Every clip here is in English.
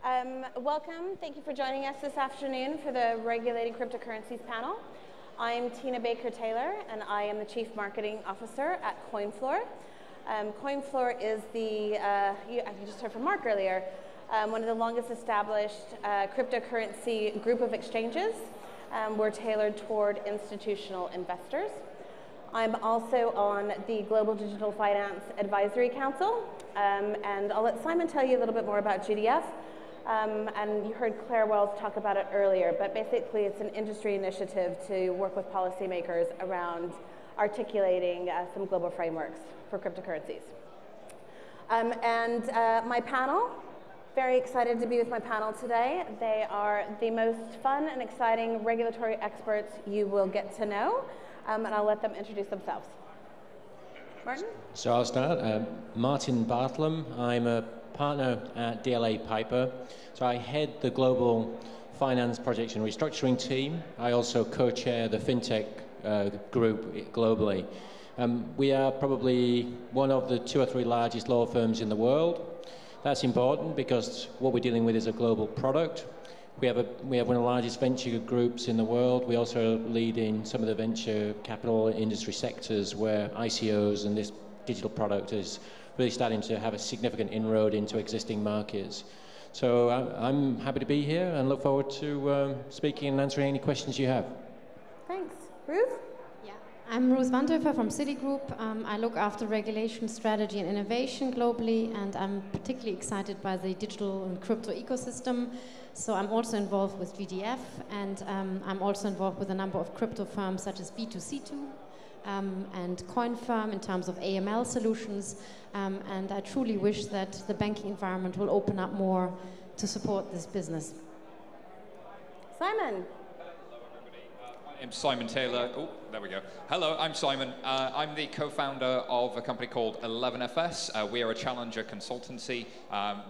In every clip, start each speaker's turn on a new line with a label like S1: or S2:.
S1: Welcome. Thank you for joining us this afternoon for the Regulating Cryptocurrencies panel. I'm Teana Baker-Taylor, and I am the Chief Marketing Officer at CoinFloor. CoinFloor is the, you just heard from Mark earlier, one of the longest established cryptocurrency group of exchanges. We're tailored toward institutional investors. I'm also on the Global Digital Finance Advisory Council, and I'll let Simon tell you a little bit more about GDF. And you heard Claire Wells talk about it earlier, but basically it's an industry initiative to work with policymakers around articulating some global frameworks for cryptocurrencies. My panel, very excited to be with my panel today. They are the most fun and exciting regulatory experts you will get to know, and I'll let them introduce themselves. Martin?
S2: So I'll start. Martin Bartlam. I'm a partner at DLA Piper. So I head the global finance projects and restructuring team. I also co-chair the fintech group globally. We are probably one of the 2 or 3 largest law firms in the world. That's important because what we're dealing with is a global product. We have one of the largest venture groups in the world. We also lead in some of the venture capital industry sectors where ICOs and this digital product is really starting to have a significant inroad into existing markets. So I'm happy to be here and look forward to speaking and answering any questions you have.
S1: Thanks. Ruth?
S3: Yeah, I'm Ruth Wandhöfer from Citigroup. I look after regulation, strategy and innovation globally, and I'm particularly excited by the digital and crypto ecosystem. So I'm also involved with GDF, and I'm also involved with a number of crypto firms such as B2C2 and CoinFirm in terms of AML solutions. And I truly wish that the banking environment will open up more to support this business.
S1: Simon.
S4: I'm Simon Taylor. Oh, there we go. Hello, I'm Simon. I'm the co-founder of a company called 11FS. We are a challenger consultancy.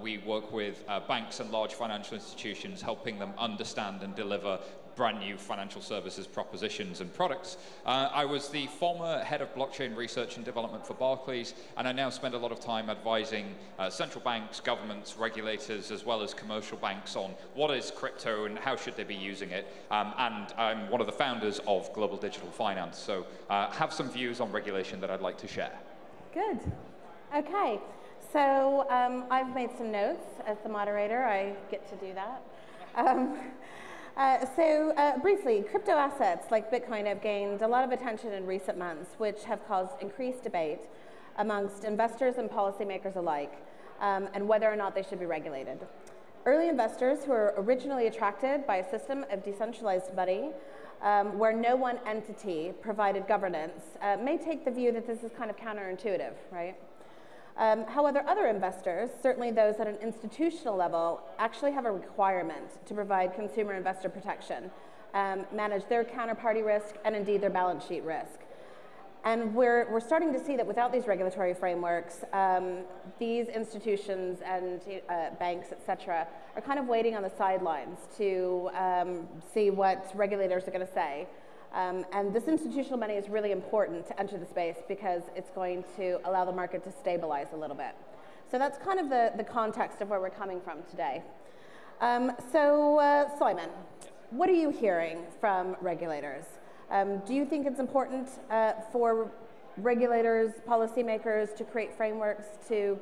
S4: We work with banks and large financial institutions, helping them understand and deliver brand new financial services propositions and products. I was the former head of blockchain research and development for Barclays, and I now spend a lot of time advising central banks, governments, regulators, as well as commercial banks on what is crypto and how should they be using it. And I'm one of the founders of Global Digital Finance, so have some views on regulation that I'd like to share.
S1: Good. Okay. So I've made some notes as the moderator. I get to do that. Briefly, crypto assets like Bitcoin have gained a lot of attention in recent months, which have caused increased debate amongst investors and policymakers alike, and whether or not they should be regulated. Early investors who were originally attracted by a system of decentralized money where no one entity provided governance may take the view that this is kind of counterintuitive, right? However, other investors, certainly those at an institutional level, actually have a requirement to provide consumer investor protection, manage their counterparty risk, and indeed their balance sheet risk. And we're starting to see that without these regulatory frameworks, these institutions and banks, et cetera, are kind of waiting on the sidelines to see what regulators are going to say. And this institutional money is really important to enter the space because it's going to allow the market to stabilize a little bit. So that's kind of the context of where we're coming from today. Simon, what are you hearing from regulators? Do you think it's important for regulators, policymakers to create frameworks to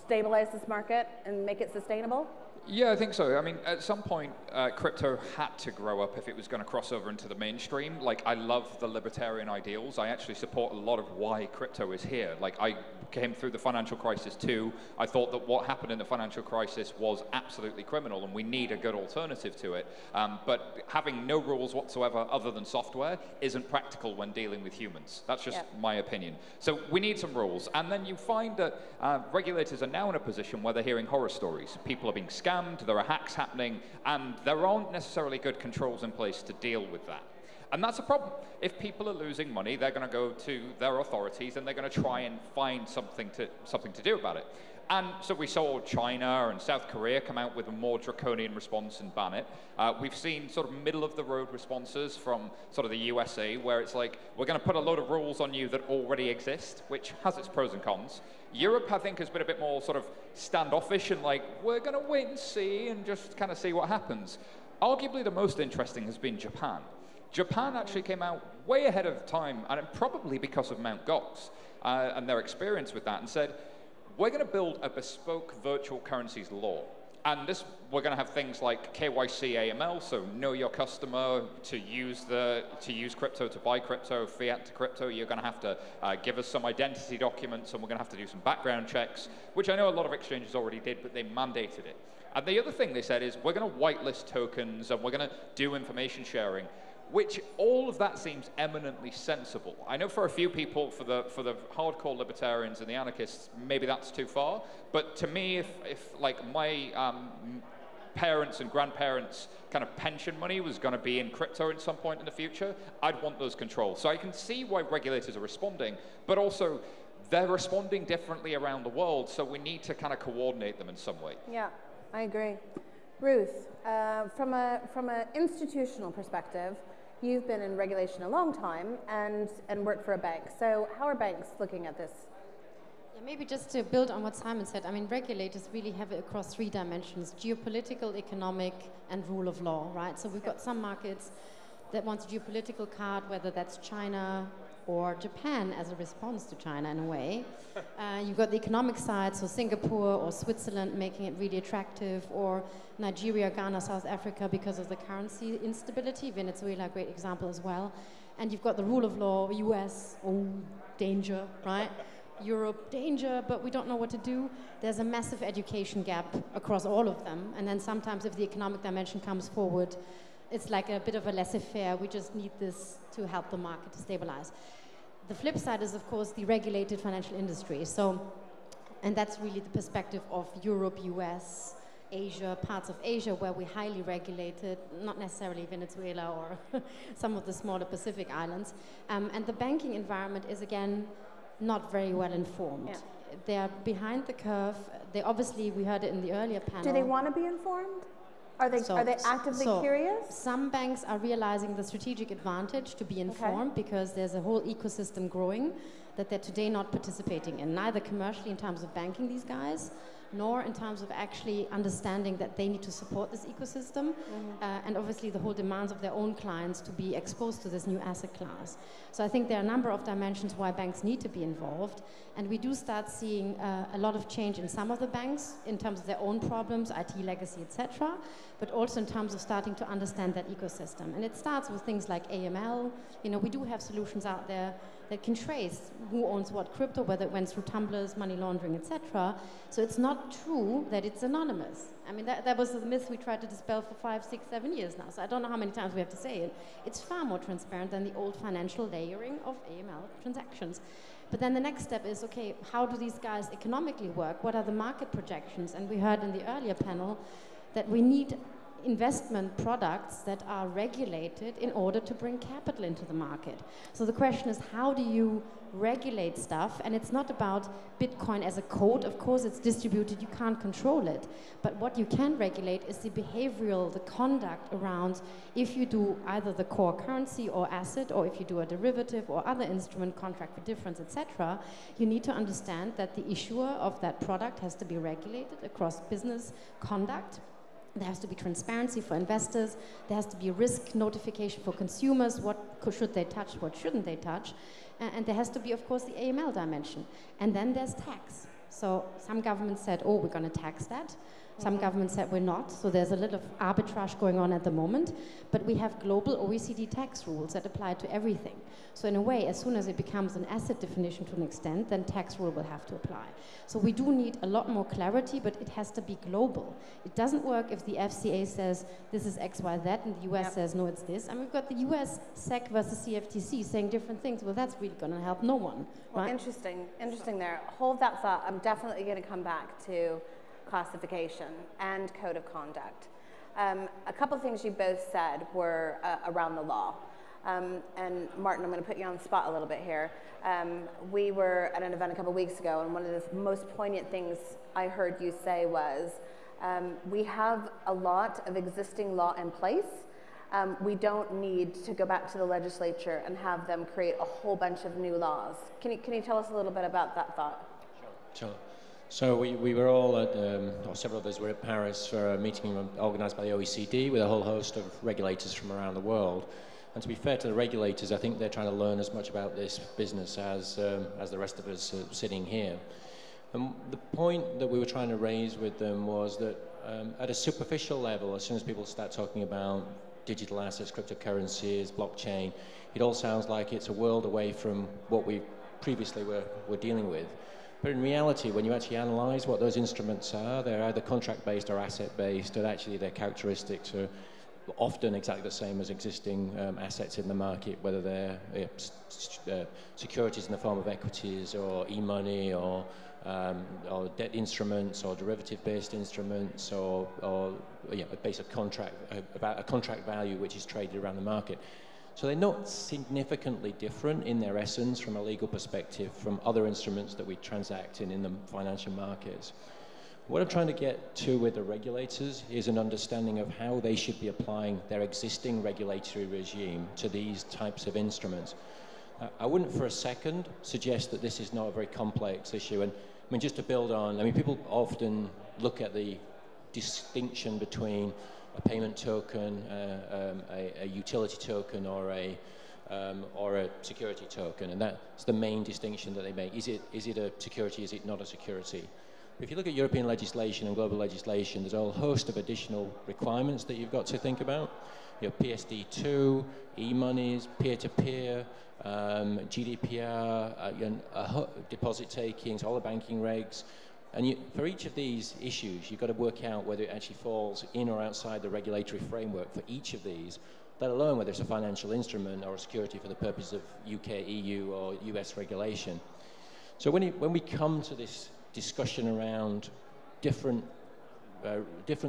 S1: stabilize this market and make it sustainable?
S4: Yeah, I think so. I mean, at some point, crypto had to grow up if it was going to cross over into the mainstream. Like, I love the libertarian ideals. I actually support a lot of why crypto is here. Like, I came through the financial crisis too. I thought that what happened in the financial crisis was absolutely criminal, and we need a good alternative to it. But having no rules whatsoever other than software isn't practical when dealing with humans. That's just my opinion. So we need some rules. And then you find that regulators are now in a position where they're hearing horror stories. People are being scammed. There are hacks happening, and there aren't necessarily good controls in place to deal with that. And that's a problem. If people are losing money, they're going to go to their authorities and they're going to try and find something to do about it. And so we saw China and South Korea come out with a more draconian response and ban it. We've seen sort of middle-of-the-road responses from sort of the USA, where it's like, we're going to put a load of rules on you that already exist, which has its pros and cons. Europe, I think, has been a bit more sort of standoffish and like, we're going to wait and see and just kind of see what happens. Arguably, the most interesting has been Japan. Japan actually came out way ahead of time, and probably because of Mt. Gox and their experience with that, and said, we're going to build a bespoke virtual currencies law. And this, we're going to have things like KYC AML, so know your customer, to use crypto, to buy crypto, fiat to crypto, you're going to have to give us some identity documents, and we're going to have to do some background checks, which I know a lot of exchanges already did, but they mandated it. And the other thing they said is, we're going to whitelist tokens, and we're going to do information sharing, which all of that seems eminently sensible. I know for a few people, for the hardcore libertarians and the anarchists, maybe that's too far. But to me, if like my parents and grandparents' kind of pension money was going to be in crypto at some point in the future, I'd want those controls. So I can see why regulators are responding, but also they're responding differently around the world. So we need to kind of coordinate them in some way.
S1: Yeah, I agree. Ruth, from an institutional perspective, you've been in regulation a long time and worked for a bank. So how are banks looking at this?
S3: Yeah, maybe just to build on what Simon said, I mean, regulators really have it across 3 dimensions: geopolitical, economic, and rule of law, right? So we've got some markets that want a geopolitical card, whether that's China or Japan as a response to China in a way. You've got the economic side, so Singapore or Switzerland making it really attractive, or Nigeria, Ghana, South Africa because of the currency instability. Venezuela, a great example as well. And you've got the rule of law, US, oh, danger, right? Europe, danger, but we don't know what to do. There's a massive education gap across all of them. And then sometimes if the economic dimension comes forward, it's like a bit of a laissez-faire. We just need this to help the market to stabilize. The flip side is, of course, the regulated financial industry. So, and that's really the perspective of Europe, US, Asia, parts of Asia where we're highly regulated, not necessarily Venezuela or some of the smaller Pacific islands. And the banking environment is, again, not very well informed. Yeah. They're behind the curve. They obviously, we heard it in the earlier panel.
S1: Do they want to be informed? Are they actively curious?
S3: Some banks are realizing the strategic advantage to be informed because there's a whole ecosystem growing that they're today not participating in, neither commercially in terms of banking these guys, nor in terms of actually understanding that they need to support this ecosystem, and obviously the whole demands of their own clients to be exposed to this new asset class. So I think there are a number of dimensions why banks need to be involved, and we do start seeing a lot of change in some of the banks in terms of their own problems, IT legacy, etc., but also in terms of starting to understand that ecosystem. And it starts with things like AML. You know, we do have solutions out there that can trace who owns what crypto, whether it went through tumblers, money laundering, etc. So it's not true that it's anonymous. I mean, that was the myth we tried to dispel for 5, 6, 7 years now. So I don't know how many times we have to say it. It's far more transparent than the old financial layering of AML transactions. But then the next step is, okay, how do these guys economically work? What are the market projections? And we heard in the earlier panel that we need investment products that are regulated in order to bring capital into the market. So the question is, how do you regulate stuff? And it's not about Bitcoin as a code. Of course, it's distributed. You can't control it. But what you can regulate is the behavioral, the conduct around if you do either the core currency or asset, or if you do a derivative or other instrument, contract for difference, etc. You need to understand that the issuer of that product has to be regulated across business conduct. There has to be transparency for investors. There has to be risk notification for consumers. What should they touch? What shouldn't they touch? And there has to be, of course, the AML dimension. And then there's tax. So some governments said, oh, we're going to tax that. Some governments said we're not. So there's a little arbitrage going on at the moment. But we have global OECD tax rules that apply to everything. So in a way, as soon as it becomes an asset definition to an extent, then tax rule will have to apply. So we do need a lot more clarity, but it has to be global. It doesn't work if the FCA says this is X, Y, Z, and the US says no, it's this. And we've got the US SEC versus CFTC saying different things. Well, that's really going to help no one. Right?
S1: Well, interesting there. Hold that thought. I'm definitely going to come back to classification and code of conduct. A couple of things you both said were around the law. And Martin, I'm going to put you on the spot a little bit here. We were at an event a couple weeks ago, and one of the most poignant things I heard you say was, we have a lot of existing law in place. We don't need to go back to the legislature and have them create a whole bunch of new laws. Can you tell us a little bit about that thought?
S2: Sure. So we were all at, or several of us were at Paris for a meeting organised by the OECD with a whole host of regulators from around the world. And to be fair to the regulators, I think they're trying to learn as much about this business as the rest of us sitting here. And the point that we were trying to raise with them was that at a superficial level, as soon as people start talking about digital assets, cryptocurrencies, blockchain, it all sounds like it's a world away from what we previously were dealing with. But in reality, when you actually analyze what those instruments are, they're either contract-based or asset-based, and actually their characteristics are often exactly the same as existing assets in the market, whether they're securities in the form of equities or e-money or debt instruments or derivative-based instruments or a base of contract, about a contract value which is traded around the market. So they're not significantly different in their essence from a legal perspective from other instruments that we transact in the financial markets. What I'm trying to get to with the regulators is an understanding of how they should be applying their existing regulatory regime to these types of instruments. I wouldn't for a second suggest that this is not a very complex issue. And I mean, just to build on, I mean, people often look at the distinction between a payment token, a utility token, or a security token, and that's the main distinction that they make. Is it a security? Is it not a security? If you look at European legislation and global legislation, there's a whole host of additional requirements that you've got to think about. You know, PSD2, e-monies, peer-to-peer, GDPR, deposit takings, all the banking regs. And for each of these issues, you've got to work out whether it actually falls in or outside the regulatory framework for each of these, let alone whether it's a financial instrument or a security for the purpose of UK, EU, or US regulation. So when we come to this discussion around different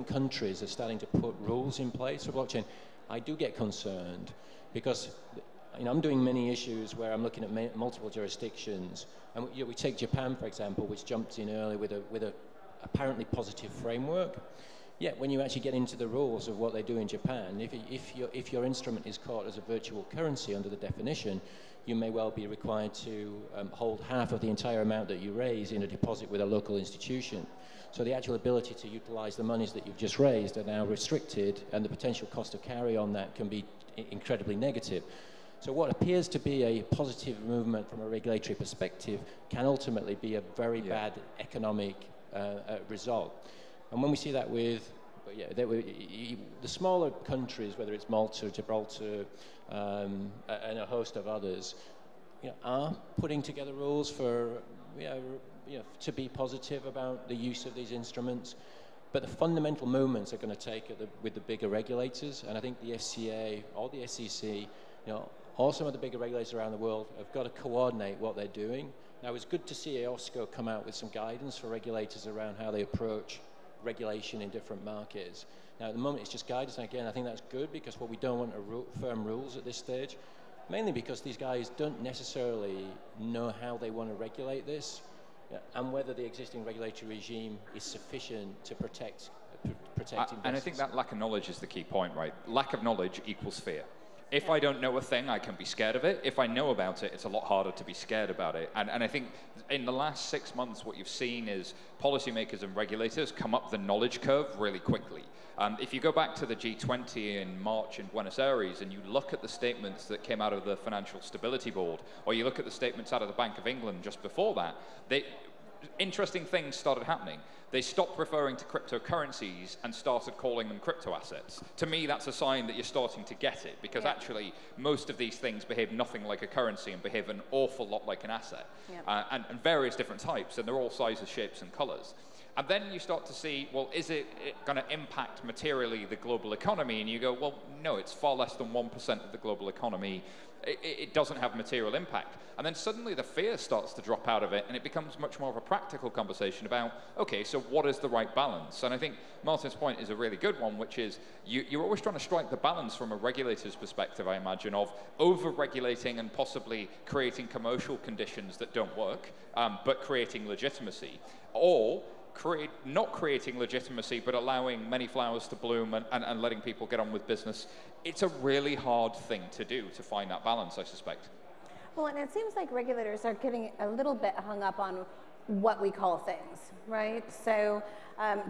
S2: countries are starting to put rules in place for blockchain, I do get concerned because I'm doing many issues where I'm looking at multiple jurisdictions, and we take Japan for example, which jumped in early with a apparently positive framework. Yet when you actually get into the rules of what they do in Japan, if your instrument is caught as a virtual currency under the definition, you may well be required to hold half of the entire amount that you raise in a deposit with a local institution. So the actual ability to utilize the monies that you've just raised are now restricted, and the potential cost of carry on that can be incredibly negative. So what appears to be a positive movement from a regulatory perspective can ultimately be a very bad economic result. And when we see that with the smaller countries, whether it's Malta, Gibraltar, and a host of others, are putting together rules for to be positive about the use of these instruments. But the fundamental movements are going to take with the bigger regulators, and I think the FCA or the SEC, or some of the bigger regulators around the world have got to coordinate what they're doing. Now, it's good to see AOSCO come out with some guidance for regulators around how they approach regulation in different markets. Now, at the moment, it's just guidance, and again, I think that's good because what we don't want are firm rules at this stage, mainly because these guys don't necessarily know how they want to regulate this, and whether the existing regulatory regime is sufficient to protect investors.
S4: And I think that lack of knowledge is the key point, right? Lack of knowledge equals fear. If I don't know a thing, I can be scared of it. If I know about it, it's a lot harder to be scared about it. And I think in the last 6 months, what you've seen is policymakers and regulators come up the knowledge curve really quickly. If you go back to the G20 in March in Buenos Aires and you look at the statements that came out of the Financial Stability Board, or you look at the statements out of the Bank of England just before that, interesting things started happening. They stopped referring to cryptocurrencies and started calling them crypto assets. To me, that's a sign that you're starting to get it, because actually most of these things behave nothing like a currency and behave an awful lot like an asset, and various different types, and they're all sizes, shapes, and colors. And then you start to see, well, is it going to impact materially the global economy? And you go, well, no, it's far less than 1% of the global economy. It doesn't have material impact. And then suddenly the fear starts to drop out of it, and it becomes much more of a practical conversation about, okay, so what is the right balance? And I think Martin's point is a really good one, which is you're always trying to strike the balance from a regulator's perspective, I imagine, of over-regulating and possibly creating commercial conditions that don't work, but creating legitimacy. Or not creating legitimacy, but allowing many flowers to bloom and letting people get on with business. It's a really hard thing to do, to find that balance, I suspect.
S1: Well, and it seems like regulators are getting a little bit hung up on what we call things, right? So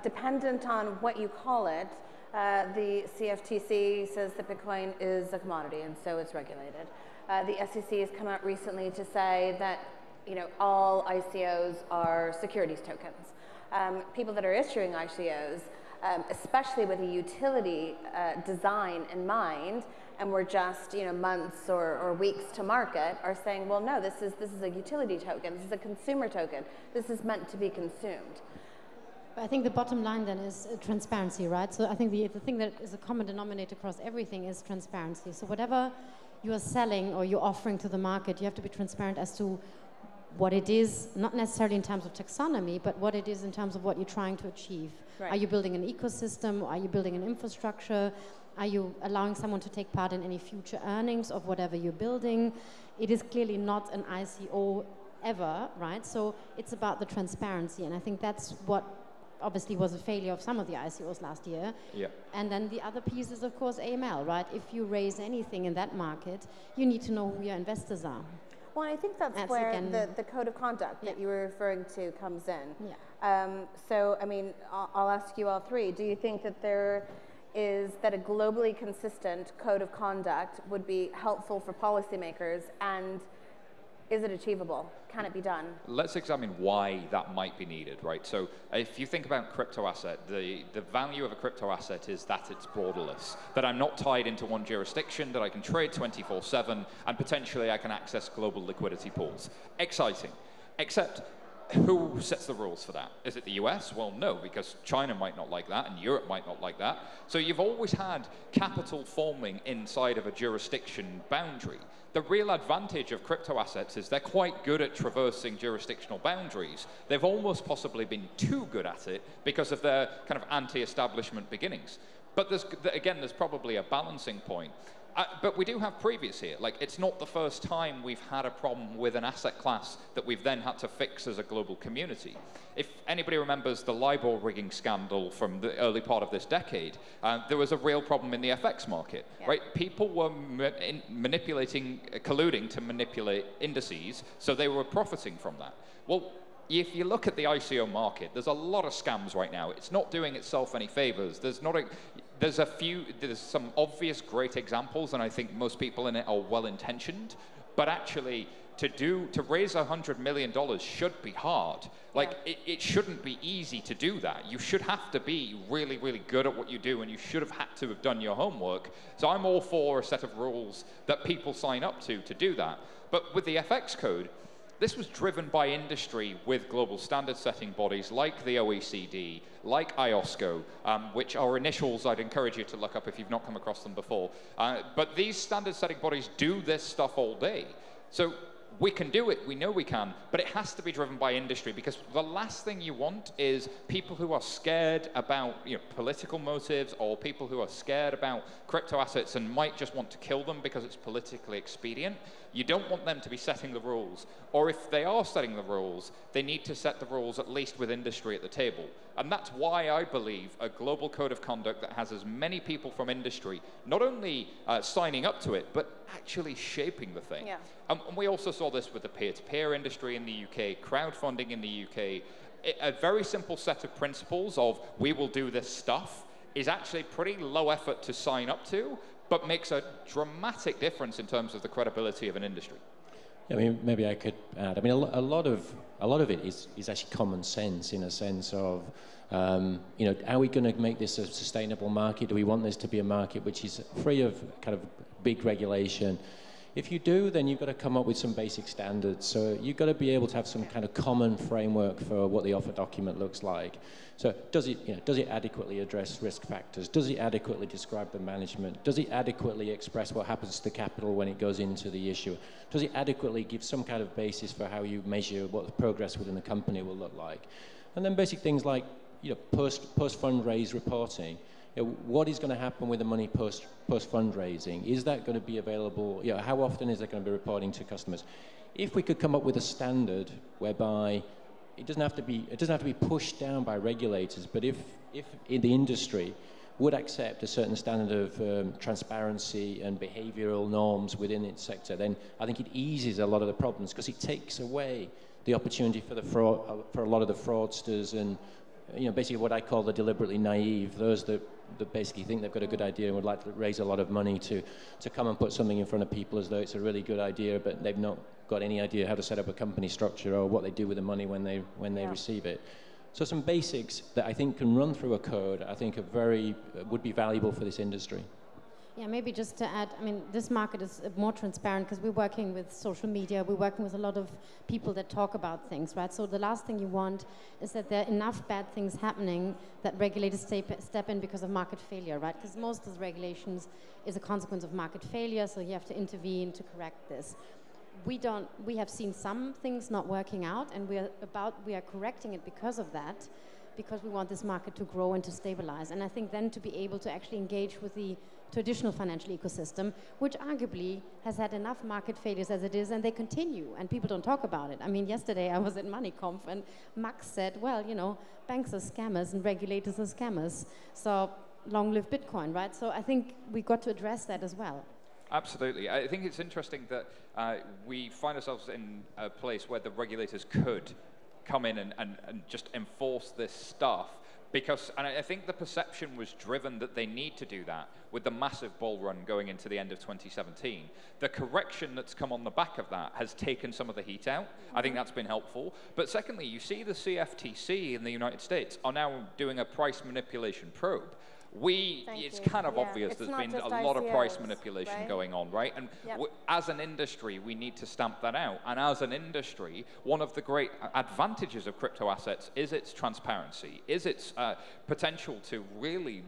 S1: dependent on what you call it, the CFTC says that Bitcoin is a commodity, and so it's regulated. The SEC has come out recently to say that, you know, all ICOs are securities tokens. People that are issuing ICOs, especially with a utility design in mind, and we're just, you know, months or weeks to market, are saying, well, no, this is a utility token, this is a consumer token, this is meant to be consumed.
S3: I think the bottom line then is transparency, right? So I think the thing that is a common denominator across everything is transparency. So whatever you are selling or you're offering to the market, you have to be transparent as to what it is, not necessarily in terms of taxonomy, but what it is in terms of what you're trying to achieve. Right. Are you building an ecosystem? Are you building an infrastructure? Are you allowing someone to take part in any future earnings of whatever you're building? It is clearly not an ICO ever, right? So it's about the transparency, and I think that's what obviously was a failure of some of the ICOs last year.
S4: Yeah.
S3: And then the other piece is, of course, AML, right? If you raise anything in that market, you need to know who your investors are.
S1: Well, I think that's where the code of conduct that you were referring to comes in.
S3: Yeah.
S1: So, I mean, I'll ask you all three. Do you think that that a globally consistent code of conduct would be helpful for policymakers, and is it achievable? Can it be done?
S4: Let's examine why that might be needed, right? So if you think about crypto asset, the value of a crypto asset is that it's borderless, that I'm not tied into one jurisdiction, that I can trade 24/7, and potentially I can access global liquidity pools. Exciting. Except, who sets the rules for that? Is it the US? Well, no, because China might not like that, and Europe might not like that. So you've always had capital forming inside of a jurisdiction boundary. The real advantage of crypto assets is they're quite good at traversing jurisdictional boundaries. They've almost possibly been too good at it because of their kind of anti-establishment beginnings. But there's probably a balancing point. But we do have previous here. Like, it's not the first time we've had a problem with an asset class that we've then had to fix as a global community. If anybody remembers the LIBOR rigging scandal from the early part of this decade, there was a real problem in the FX market, right? People were colluding to manipulate indices, so they were profiting from that. Well, if you look at the ICO market, there's a lot of scams right now. It's not doing itself any favors. There's some obvious great examples, and I think most people in it are well-intentioned, but actually to raise $100 million should be hard. Like, it shouldn't be easy to do that. You should have to be really, really good at what you do, and you should have had to have done your homework. So I'm all for a set of rules that people sign up to do that. But with the FX code, this was driven by industry with global standard-setting bodies like the OECD, like IOSCO, which are initials I'd encourage you to look up if you've not come across them before. But these standard-setting bodies do this stuff all day. So we can do it, we know we can, but it has to be driven by industry, because the last thing you want is people who are scared about, you know, political motives, or people who are scared about crypto assets and might just want to kill them because it's politically expedient. You don't want them to be setting the rules. Or if they are setting the rules, they need to set the rules at least with industry at the table. And that's why I believe a global code of conduct that has as many people from industry not only signing up to it, but actually shaping the thing.
S1: Yeah.
S4: And we also saw this with the peer-to-peer industry in the UK, crowdfunding in the UK. A very simple set of principles of we will do this stuff is actually pretty low effort to sign up to, but makes a dramatic difference in terms of the credibility of an industry.
S2: I mean, maybe I could add. I mean, a lot of it is actually common sense, in a sense of, you know, are we going to make this a sustainable market? Do we want this to be a market which is free of kind of big regulation? If you do, then you've got to come up with some basic standards. So you've got to be able to have some kind of common framework for what the offer document looks like. So does it adequately address risk factors? Does it adequately describe the management? Does it adequately express what happens to capital when it goes into the issue? Does it adequately give some kind of basis for how you measure what the progress within the company will look like? And then basic things like post fundraise reporting. What is going to happen with the money post fundraising? Is that going to be available? How often is that going to be reporting to customers? If we could come up with a standard whereby it doesn't have to be pushed down by regulators, but if in the industry would accept a certain standard of transparency and behavioral norms within its sector, then I think it eases a lot of the problems, because it takes away the opportunity for a lot of the fraudsters and basically what I call the deliberately naive, those that basically think they've got a good idea and would like to raise a lot of money to come and put something in front of people as though it's a really good idea, but they've not got any idea how to set up a company structure or what they do with the money when they receive it. So some basics that I think can run through a code, I think would be valuable for this industry.
S3: Yeah, maybe just to add, I mean, this market is more transparent because we're working with social media, we're working with a lot of people that talk about things, right? So the last thing you want is that there are enough bad things happening that regulators step in because of market failure, right? Because most of the regulations is a consequence of market failure, so you have to intervene to correct this. We have seen some things not working out, and we are correcting it because of that, because we want this market to grow and to stabilize. And I think then to be able to actually engage with the traditional financial ecosystem, which arguably has had enough market failures as it is, and they continue, and people don't talk about it. I mean, yesterday I was at MoneyConf, and Max said, well, banks are scammers and regulators are scammers, so long live Bitcoin, right? So I think we got to address that as well.
S4: Absolutely. I think it's interesting that we find ourselves in a place where the regulators could come in and just enforce this stuff, and I think the perception was driven that they need to do that with the massive bull run going into the end of 2017. The correction that's come on the back of that has taken some of the heat out. I think that's been helpful. But secondly, you see the CFTC in the United States are now doing a price manipulation probe. It's kind of obvious there's been a lot of price manipulation going on, right? And as an industry, we need to stamp that out. And as an industry, one of the great advantages of crypto assets is its transparency, is its potential to really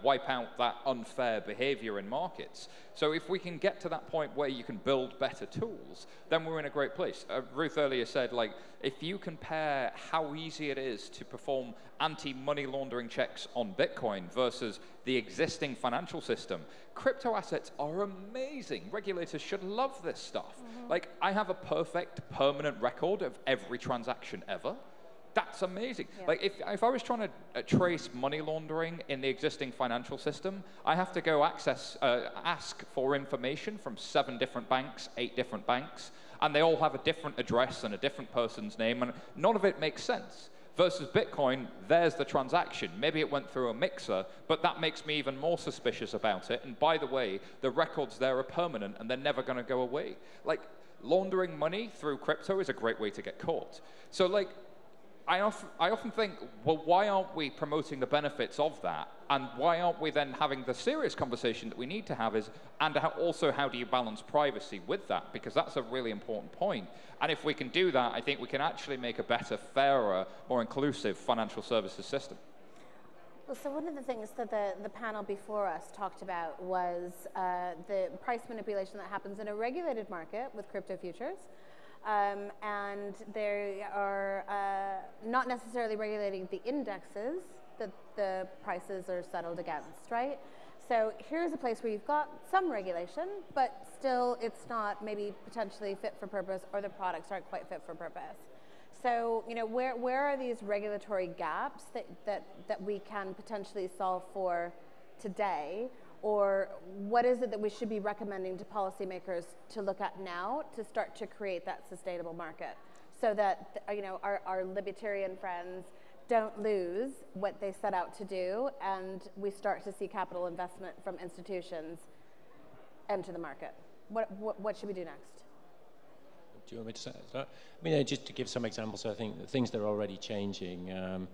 S4: wipe out that unfair behavior in markets. So if we can get to that point where you can build better tools, then we're in a great place. Ruth earlier said, if you compare how easy it is to perform anti-money laundering checks on Bitcoin versus the existing financial system, crypto assets are amazing. Regulators should love this stuff. I have a perfect permanent record of every transaction ever. That's amazing. Yeah. If I was trying to trace money laundering in the existing financial system, I have to go ask for information from 7 different banks, 8 different banks, and they all have a different address and a different person's name, and none of it makes sense. Versus Bitcoin, there's the transaction. Maybe it went through a mixer, but that makes me even more suspicious about it. And by the way, the records there are permanent, and they're never going to go away. Laundering money through crypto is a great way to get caught. So, I often think, well, why aren't we promoting the benefits of that? And why aren't we then having the serious conversation that we need to have also how do you balance privacy with that? Because that's a really important point. And if we can do that, I think we can actually make a better, fairer, more inclusive financial services system.
S1: Well, so one of the things that the panel before us talked about was the price manipulation that happens in a regulated market with crypto futures. And they are not necessarily regulating the indexes that the prices are settled against, right? So here's a place where you've got some regulation, but still it's not maybe potentially fit for purpose, or the products aren't quite fit for purpose. So, where are these regulatory gaps that we can potentially solve for today? Or what is it that we should be recommending to policymakers to look at now to start to create that sustainable market, so that our libertarian friends don't lose what they set out to do, and we start to see capital investment from institutions enter the market? What should we do next?
S2: Do you want me to say that? I mean, just to give some examples, I think the things that are already changing.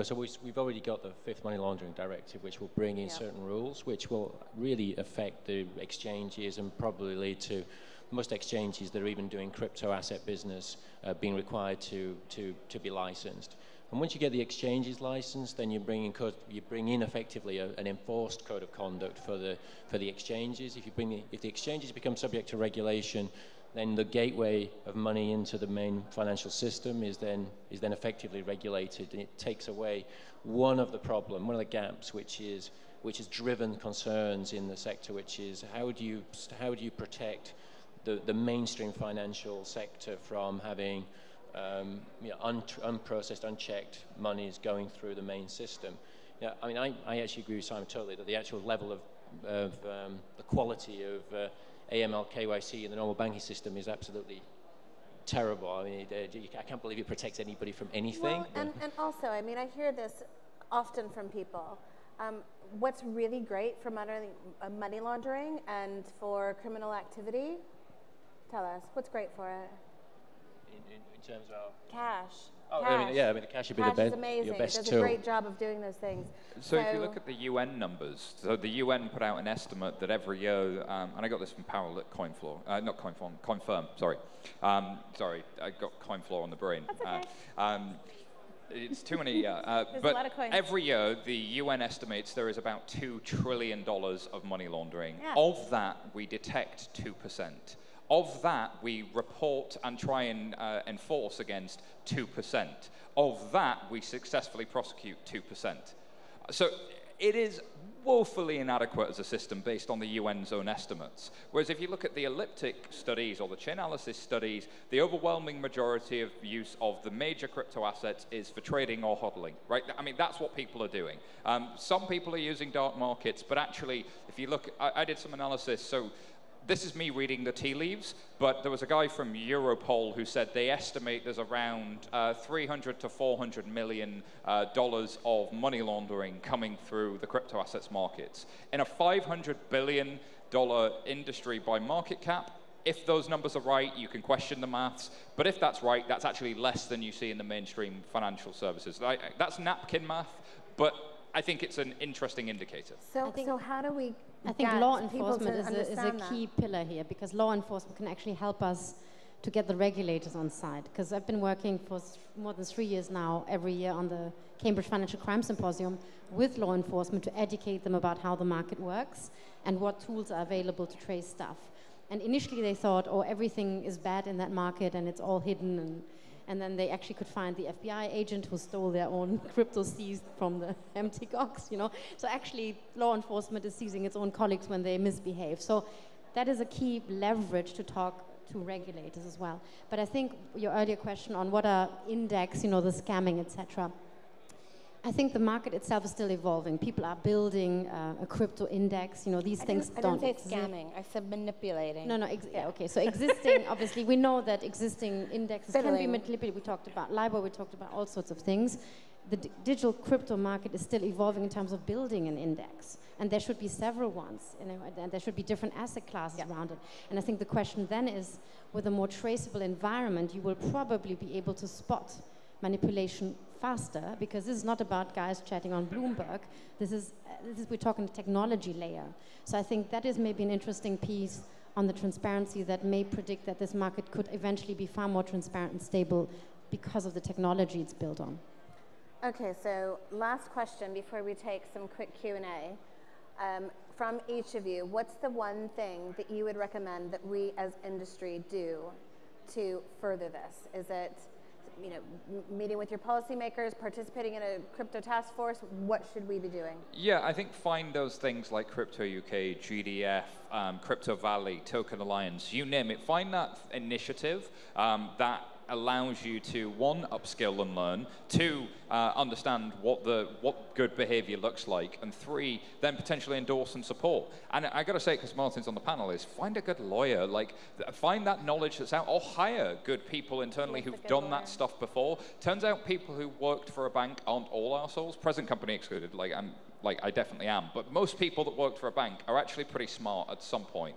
S2: So we've already got the 5th Money Laundering Directive, which will bring in certain rules, which will really affect the exchanges and probably lead to most exchanges that are even doing crypto asset business being required to be licensed. And once you get the exchanges licensed, then you bring in effectively an enforced code of conduct for the exchanges. If the exchanges become subject to regulation, then the gateway of money into the main financial system is then effectively regulated, and it takes away one of the gaps, which has driven concerns in the sector, which is how do you protect the mainstream financial sector from having unprocessed, unchecked monies going through the main system. Yeah, I mean, I actually agree with Simon totally that the actual level of the quality of AML KYC in the normal banking system is absolutely terrible. I mean, I can't believe it protects anybody from anything.
S1: Well, and also, I mean, I hear this often from people. What's really great for money laundering and for criminal activity? Tell us, what's great for it?
S2: In terms of
S1: cash.
S2: Oh,
S1: cash.
S2: I mean, the cash would be
S1: Cash is amazing.
S2: your best
S1: It does
S2: tool.
S1: a great job of doing those things.
S4: So if you look at the UN numbers, so the UN put out an estimate that every year, and I got this from Powell at Confirm, sorry. Sorry, I got CoinFloor on the brain.
S1: That's okay.
S4: It's too many,
S1: There's a
S4: but
S1: lot of coins.
S4: every year the UN estimates there is about $2 trillion of money laundering.
S1: Yeah.
S4: Of that, we detect 2%. Of that, we report and try and enforce against 2%. Of that, we successfully prosecute 2%. So it is woefully inadequate as a system based on the UN's own estimates. Whereas if you look at the elliptic studies or the Chainalysis studies, the overwhelming majority of use of the major crypto assets is for trading or hodling, right? I mean, that's what people are doing. Some people are using dark markets, but actually, if you look, I did some analysis, so this is me reading the tea leaves, but there was a guy from Europol who said they estimate there's around $300 to $400 million of money laundering coming through the crypto assets markets. In a $500 billion industry by market cap, if those numbers are right, you can question the maths, but if that's right, that's actually less than you see in the mainstream financial services. That's napkin math, but I think it's an interesting indicator.
S1: So how do we
S3: I think
S1: get
S3: law
S1: people
S3: enforcement
S1: to
S3: is a
S1: understand
S3: key pillar here, because law enforcement can actually help us to get the regulators on side. Because I've been working for more than 3 years now, every year on the Cambridge Financial Crime Symposium with law enforcement to educate them about how the market works and what tools are available to trace stuff. And initially they thought, oh, everything is bad in that market and it's all hidden, and then they actually could find the FBI agent who stole their own crypto seized from the MJAC, you know. So actually, law enforcement is seizing its own colleagues when they misbehave. So that is a key leverage to talk to regulators as well. But I think your earlier question on what are index, you know, the scamming, etc. I think the market itself is still evolving. People are building a crypto index. You know, these things don't
S1: exist. I didn't say scamming. I said manipulating.
S3: No, yeah, okay. So existing, obviously, we know that existing indexes can be manipulated. We talked about LIBOR. We talked about all sorts of things. The digital crypto market is still evolving in terms of building an index. And there should be several ones, you know, and there should be different asset classes around it. And I think the question then is, with a more traceable environment, you will probably be able to spot manipulation faster, because this is not about guys chatting on Bloomberg. This is we're talking the technology layer. So I think that is maybe an interesting piece on the transparency that may predict that this market could eventually be far more transparent and stable because of the technology it's built on.
S1: Okay, so last question before we take some quick Q&A. From each of you, what's the one thing that you would recommend that we as industry do to further this? Is it, you know, meeting with your policymakers, participating in a crypto task force? What should we be doing?
S4: Yeah, I think find those things like Crypto UK, GDF, Crypto Valley, Token Alliance, you name it. Find that initiative that allows you to, one, upskill and learn, two, understand what good behavior looks like, and three, then potentially endorse and support. And I got to say, because Martin's on the panel, is find a good lawyer, like find that knowledge that's out, or hire good people internally who've done that stuff before. Turns out people who worked for a bank aren't all arseholes, present company excluded, I definitely am, but most people that worked for a bank are actually pretty smart at some point.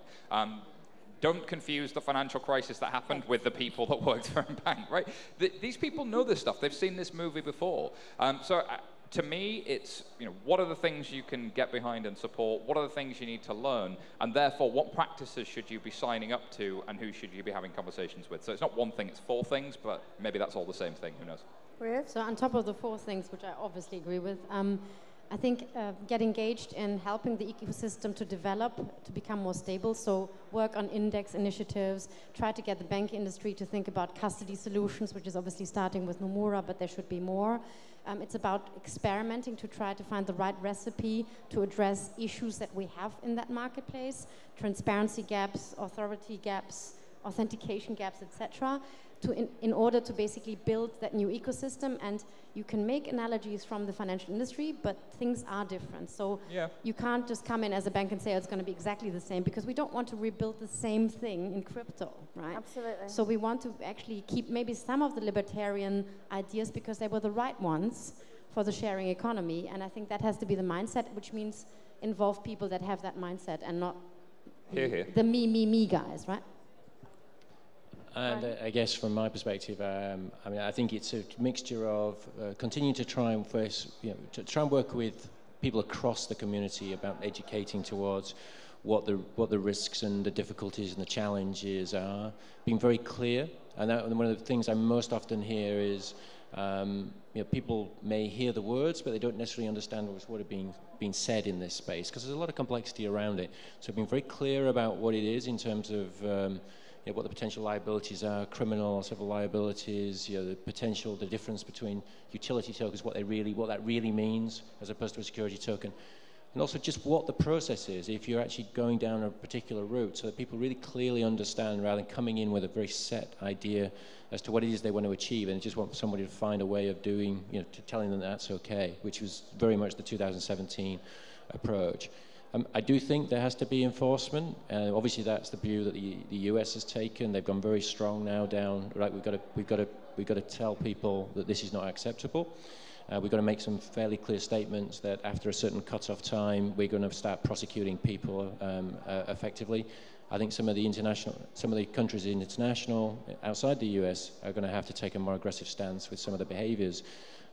S4: Don't confuse the financial crisis that happened with the people that worked for a bank, right? These people know this stuff. They've seen this movie before. So to me, it's, what are the things you can get behind and support? What are the things you need to learn? And therefore, what practices should you be signing up to, and who should you be having conversations with? So it's not one thing, it's 4 things, but maybe that's all the same thing, who knows?
S1: Ruth?
S3: So on top of the 4 things, which I obviously agree with, I think get engaged in helping the ecosystem to develop, to become more stable. So work on index initiatives, try to get the bank industry to think about custody solutions, which is obviously starting with Nomura, but there should be more. It's about experimenting to try to find the right recipe to address issues that we have in that marketplace, transparency gaps, authority gaps, authentication gaps, etc., in order to basically build that new ecosystem. And you can make analogies from the financial industry, but things are different. So you can't just come in as a bank and say, oh, it's going to be exactly the same, because we don't want to rebuild the same thing in crypto, right?
S1: Absolutely.
S3: So we want to actually keep maybe some of the libertarian ideas because they were the right ones for the sharing economy. And I think that has to be the mindset, which means involve people that have that mindset and not the me guys, right?
S2: And I guess from my perspective, I mean, I think it's a mixture of continuing to try and to try and work with people across the community about educating towards what the risks and the difficulties and the challenges are, being very clear. And one of the things I most often hear is, people may hear the words, but they don't necessarily understand what are being said in this space, because there's a lot of complexity around it. So being very clear about what it is in terms of what the potential liabilities are, criminal or civil liabilities, the difference between utility tokens, what that really means, as opposed to a security token. And also just what the process is if you're actually going down a particular route, so that people really clearly understand, rather than coming in with a very set idea as to what it is they want to achieve, and just want somebody to find a way of doing, to telling them that's okay, which was very much the 2017 approach. I do think there has to be enforcement. Obviously, that's the view that the US has taken. They've gone very strong now down. Right, we've got to tell people that this is not acceptable. We've got to make some fairly clear statements that after a certain cut-off time, we're going to start prosecuting people effectively. I think some of the countries outside the US are going to have to take a more aggressive stance with some of the behaviors.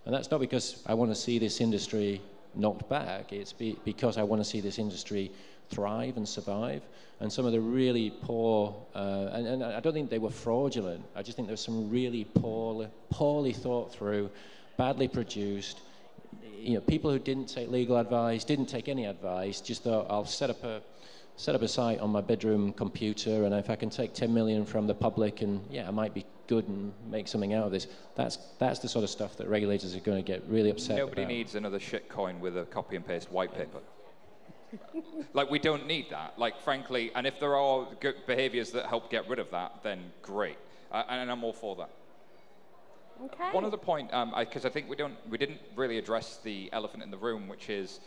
S2: And that's not because I want to see this industry knocked back. It's because I want to see this industry thrive and survive. And some of the really poor, and I don't think they were fraudulent, I just think there's some really poorly thought through, badly produced, people who didn't take legal advice, didn't take any advice, just thought, I'll set up a site on my bedroom computer, and if I can take 10 million from the public, and I might be good and make something out of this. That's the sort of stuff that regulators are going to get really upset about.
S4: Nobody needs another shitcoin with a copy and paste white paper. Like, we don't need that. Like, frankly, and if there are good behaviors that help get rid of that, then great. And I'm all for that.
S1: Okay.
S4: One other point, because I think we didn't really address the elephant in the room, which is,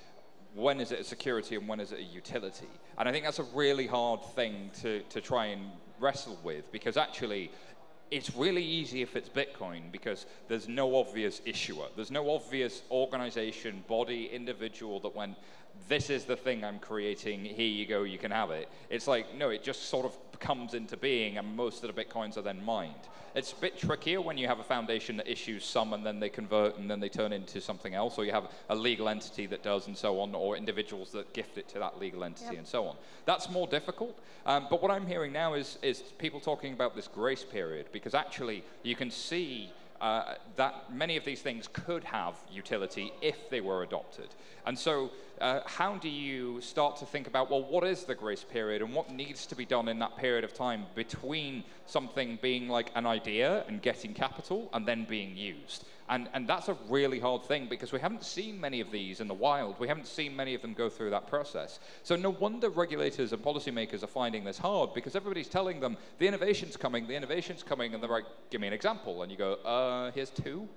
S4: when is it a security and when is it a utility? And I think that's a really hard thing to try and wrestle with, because actually it's really easy if it's Bitcoin, because there's no obvious issuer. There's no obvious organization, body, individual that went, this is the thing I'm creating, here you go, you can have it. It's like, no, it just sort of comes into being, and most of the Bitcoins are then mined. It's a bit trickier when you have a foundation that issues some and then they convert and then they turn into something else, or you have a legal entity that does and so on, or individuals that gift it to that legal entity and so on. That's more difficult. But what I'm hearing now is people talking about this grace period, because actually you can see that many of these things could have utility if they were adopted. And so how do you start to think about, well, what is the grace period and what needs to be done in that period of time between something being like an idea and getting capital and then being used? And that's a really hard thing, because we haven't seen many of these in the wild. We haven't seen many of them go through that process. So no wonder regulators and policymakers are finding this hard, because everybody's telling them, the innovation's coming, and they're like, give me an example. And you go, here's 2.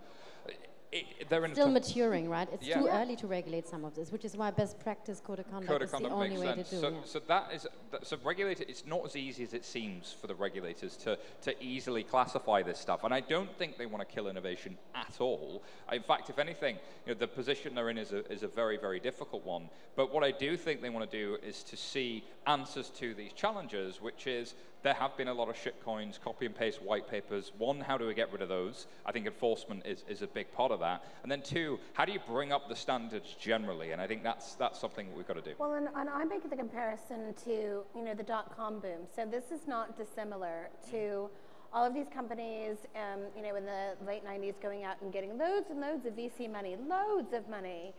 S4: They're
S3: still maturing, right? It's too early to regulate some of this, which is why best practice code of conduct is the only way to do it. So regulator, it's not as easy as it seems for the regulators to easily classify this stuff. And I don't think they want to kill innovation at all. In fact, if anything, the position they're in is a very, very difficult one. But what I do think they want to do is to see answers to these challenges, which is,
S4: there have been a lot of shitcoins, copy and paste white papers. One, how do we get rid of those? I think enforcement is a big part of that. And then two, how do you bring up the standards generally? And I think that's something that we've got to do.
S1: Well, and I make the comparison to, the dot-com boom. So this is not dissimilar to all of these companies, in the late 90s going out and getting loads and loads of VC money, loads of money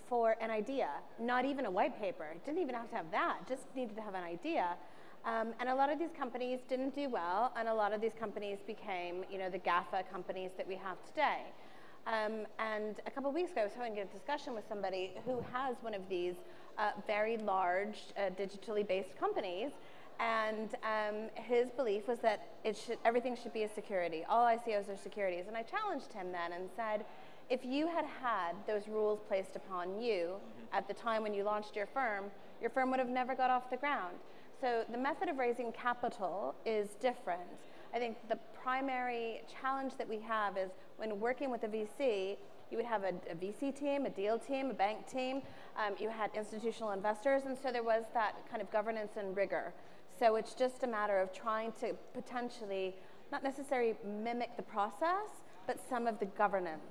S1: for an idea, not even a white paper. Didn't even have to have that, just needed to have an idea. And a lot of these companies didn't do well, and a lot of these companies became, the GAFA companies that we have today. And a couple of weeks ago, I was having a discussion with somebody who has one of these very large digitally based companies, and his belief was that everything should be a security. All ICOs are securities. And I challenged him then and said, if you had had those rules placed upon you at the time when you launched your firm would have never got off the ground. So the method of raising capital is different. I think the primary challenge that we have is when working with a VC, you would have a VC team, a deal team, a bank team. You had institutional investors, and so there was that kind of governance and rigor. So it's just a matter of trying to potentially, not necessarily mimic the process, but some of the governance.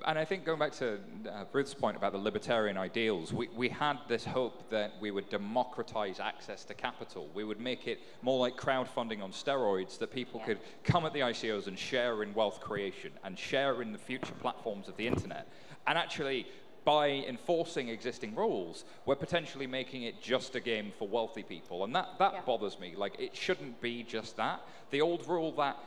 S4: And I think going back to Ruth's point about the libertarian ideals, we had this hope that we would democratize access to capital. We would make it more like crowdfunding on steroids, that people could come at the ICOs and share in wealth creation and share in the future platforms of the internet. And actually, by enforcing existing rules, we're potentially making it just a game for wealthy people. And that bothers me. Like, it shouldn't be just that. The old rule that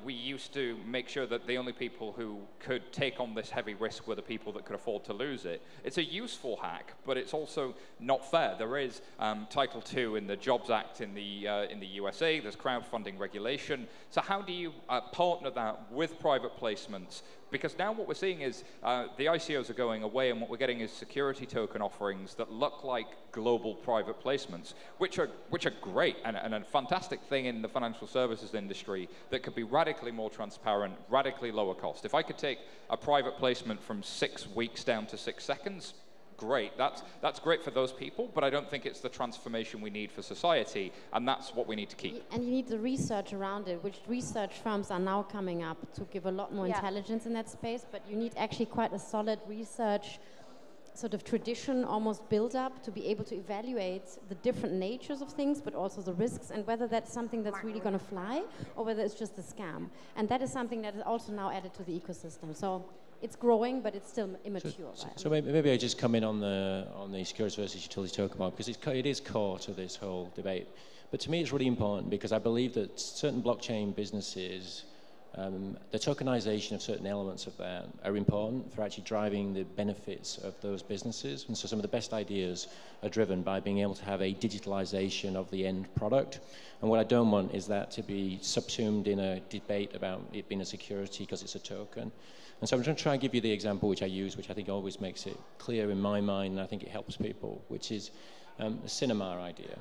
S4: we used to make sure that the only people who could take on this heavy risk were the people that could afford to lose it. It's a useful hack, but it's also not fair. There is Title II in the Jobs Act in the USA. There's crowdfunding regulation. So how do you partner that with private placements? Because now what we're seeing is the ICOs are going away, and what we're getting is security token offerings that look like global private placements, which are great and a fantastic thing in the financial services industry that could be radically more transparent, radically lower cost. If I could take a private placement from 6 weeks down to 6 seconds, great. That's great for those people, but I don't think it's the transformation we need for society, and that's what we need to keep.
S3: And you need the research around it, which research firms are now coming up to give a lot more intelligence in that space, but you need actually quite a solid research sort of tradition almost built up to be able to evaluate the different natures of things, but also the risks, and whether that's something that's really going to fly or whether it's just a scam. And that is something that is also now added to the ecosystem. So it's growing, but it's still immature.
S2: So maybe I just come in on the securities versus utility token market, because it is core to this whole debate. But to me, it's really important because I believe that certain blockchain businesses, the tokenization of certain elements of that are important for actually driving the benefits of those businesses. And so some of the best ideas are driven by being able to have a digitalization of the end product. And what I don't want is that to be subsumed in a debate about it being a security because it's a token. And so I'm going to try and give you the example which I use, which I think always makes it clear in my mind, and I think it helps people, which is the cinema idea.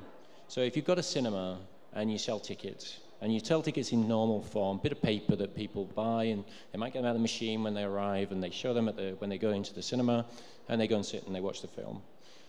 S2: So if you've got a cinema and you sell tickets, and you sell tickets in normal form, bit of paper that people buy, and they might get them out of the machine when they arrive, and they show them when they go into the cinema, and they go and sit and they watch the film.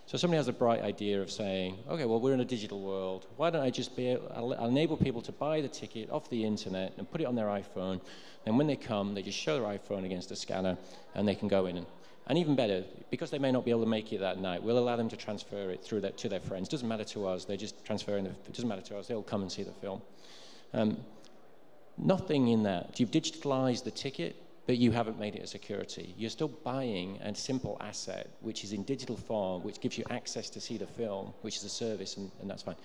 S2: So somebody has a bright idea of saying, okay, well, we're in a digital world. Why don't I just I'll enable people to buy the ticket off the internet and put it on their iPhone, and when they come, they just show their iPhone against a scanner, and they can go in. And even better, because they may not be able to make it that night, we'll allow them to transfer it to their friends. Doesn't matter to us. They're just transferring it doesn't matter to us. They'll come and see the film. Nothing in that. You've digitalized the ticket, but you haven't made it a security. You're still buying a simple asset, which is in digital form, which gives you access to see the film, which is a service, and that's fine.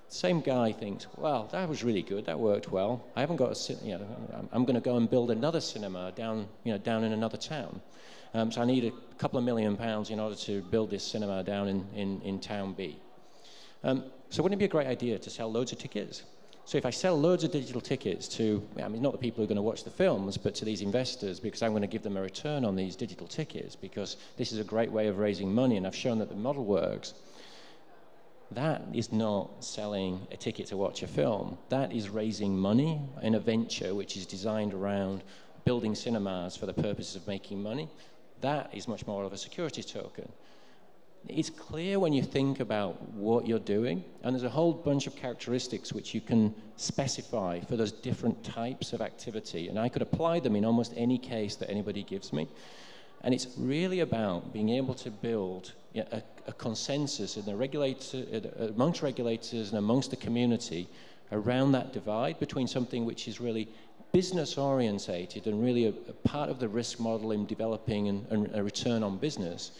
S2: Same guy thinks, well, that was really good. That worked well. I haven't got I'm going to go and build another cinema down in another town. So I need a couple of £1 million in order to build this cinema down in town B. So wouldn't it be a great idea to sell loads of tickets? So if I sell loads of digital tickets to, not the people who are going to watch the films, but to these investors, because I'm going to give them a return on these digital tickets, because this is a great way of raising money, and I've shown that the model works. That is not selling a ticket to watch a film. That is raising money in a venture which is designed around building cinemas for the purposes of making money. That is much more of a security token. It's clear when you think about what you're doing, and there's a whole bunch of characteristics which you can specify for those different types of activity, and I could apply them in almost any case that anybody gives me. And it's really about being able to build a consensus in the amongst regulators and amongst the community around that divide between something which is really business orientated and really a part of the risk model in developing and a return on business,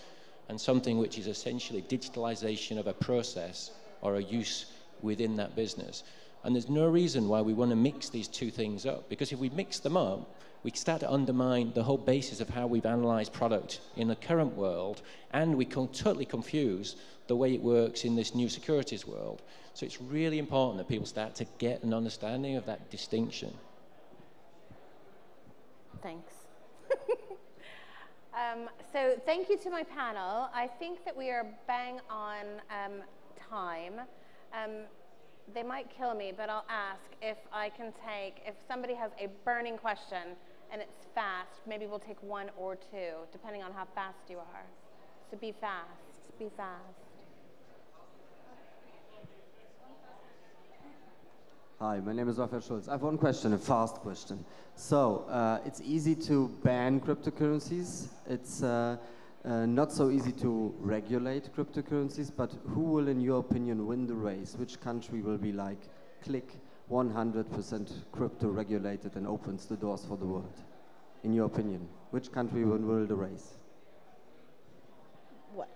S2: and something which is essentially digitalization of a process or a use within that business. And there's no reason why we want to mix these two things up, because if we mix them up, we start to undermine the whole basis of how we've analyzed product in the current world, and we can totally confuse the way it works in this new securities world. So it's really important that people start to get an understanding of that distinction.
S1: Thanks. So thank you to my panel. I think that we are bang on time. They might kill me, but I'll ask if I can take, if somebody has a burning question and it's fast, maybe we'll take one or two, depending on how fast you are. So be fast, be fast.
S5: Hi, my name is Raphael Schulz. I have one question, a fast question. So, it's easy to ban cryptocurrencies. It's not so easy to regulate cryptocurrencies, but who will, in your opinion, win the race? Which country will be like, click, 100% crypto regulated and opens the doors for the world? In your opinion, which country will win the race?
S1: What?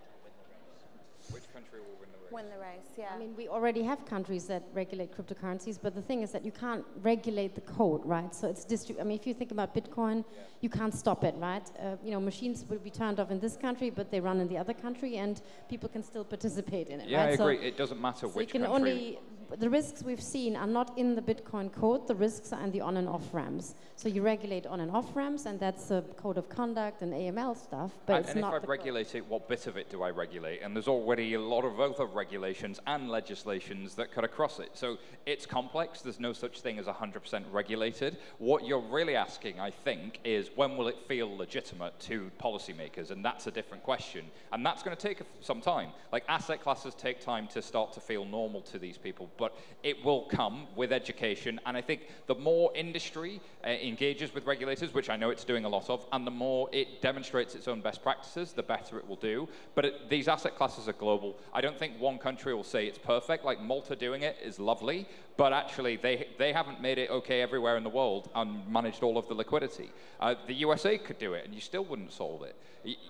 S4: Which country will win the race?
S1: Win the race, yeah.
S3: I mean, we already have countries that regulate cryptocurrencies, but the thing is that you can't regulate the code, right? So it's I mean, if you think about Bitcoin, you can't stop it, right? You know, machines will be turned off in this country, but they run in the other country, and people can still participate in it,
S4: yeah,
S3: right?
S4: I agree. It doesn't matter which country.
S3: The risks we've seen are not in the Bitcoin code. The risks are in the on and off ramps. So you regulate on and off ramps, and that's a code of conduct and AML stuff. But
S4: And if I regulate it, what bit of it do I regulate? And there's already a lot of other regulations and legislations that cut across it. So it's complex. There's no such thing as 100% regulated. What you're really asking, I think, is when will it feel legitimate to policymakers? And that's a different question. And that's going to take some time. Like, asset classes take time to start to feel normal to these people. But it will come with education, and I think the more industry engages with regulators, which I know it's doing a lot of, and the more it demonstrates its own best practices, the better it will do. But these asset classes are global. I don't think one country will say it's perfect. Like Malta doing it is lovely, but actually they haven't made it okay everywhere in the world and managed all of the liquidity. The USA could do it, and you still wouldn't solve it.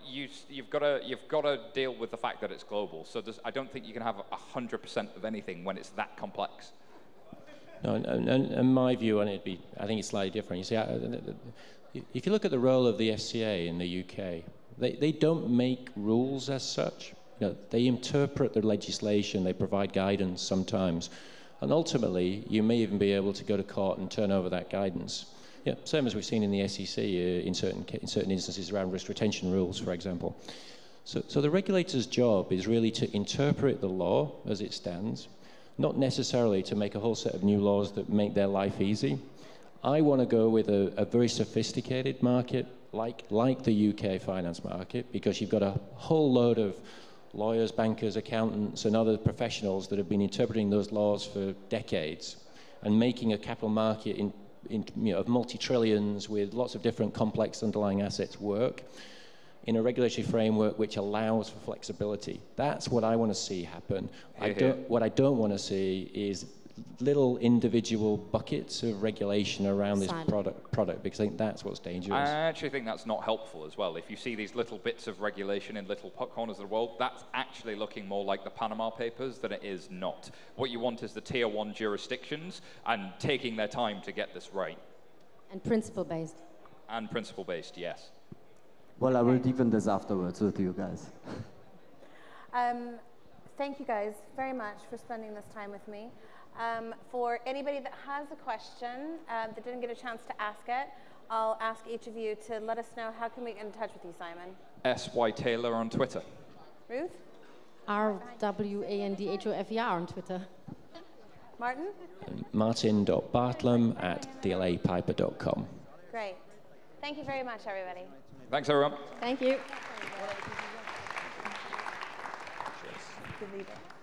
S4: You've got to deal with the fact that it's global. So I don't think you can have 100% of anything when it's that complex.
S2: No, and my view on it, I think it's slightly different. You see, if you look at the role of the FCA in the UK, they don't make rules as such. You know, they interpret the legislation, they provide guidance sometimes, and ultimately you may even be able to go to court and turn over that guidance. Yeah, same as we've seen in the SEC in certain instances around risk retention rules, for example. So the regulator's job is really to interpret the law as it stands, not necessarily to make a whole set of new laws that make their life easy. I want to go with a very sophisticated market, like the UK finance market, because you've got a whole load of lawyers, bankers, accountants, and other professionals that have been interpreting those laws for decades and making a capital market of multi-trillions with lots of different complex underlying assets work in a regulatory framework which allows for flexibility. That's what I want to see happen. What I don't want to see is little individual buckets of regulation around this product, because I think that's what's dangerous.
S4: I actually think that's not helpful as well. If you see these little bits of regulation in little corners of the world, that's actually looking more like the Panama Papers than it is not. What you want is the tier 1 jurisdictions and taking their time to get this right.
S3: And principle-based.
S4: And principle-based, yes.
S5: Well, I will deepen this afterwards with you guys.
S1: Thank you guys very much for spending this time with me. For anybody that has a question that didn't get a chance to ask it, I'll ask each of you to let us know how can we get in touch with you, Simon?
S4: S.Y. Taylor on Twitter.
S1: Ruth?
S3: RWANDHOFER on Twitter.
S1: Martin?
S2: Martin.Bartlam@dlapiper.com.
S1: Great. Thank you very much, everybody.
S4: Thanks, everyone.
S3: Thank you.
S1: to lead it.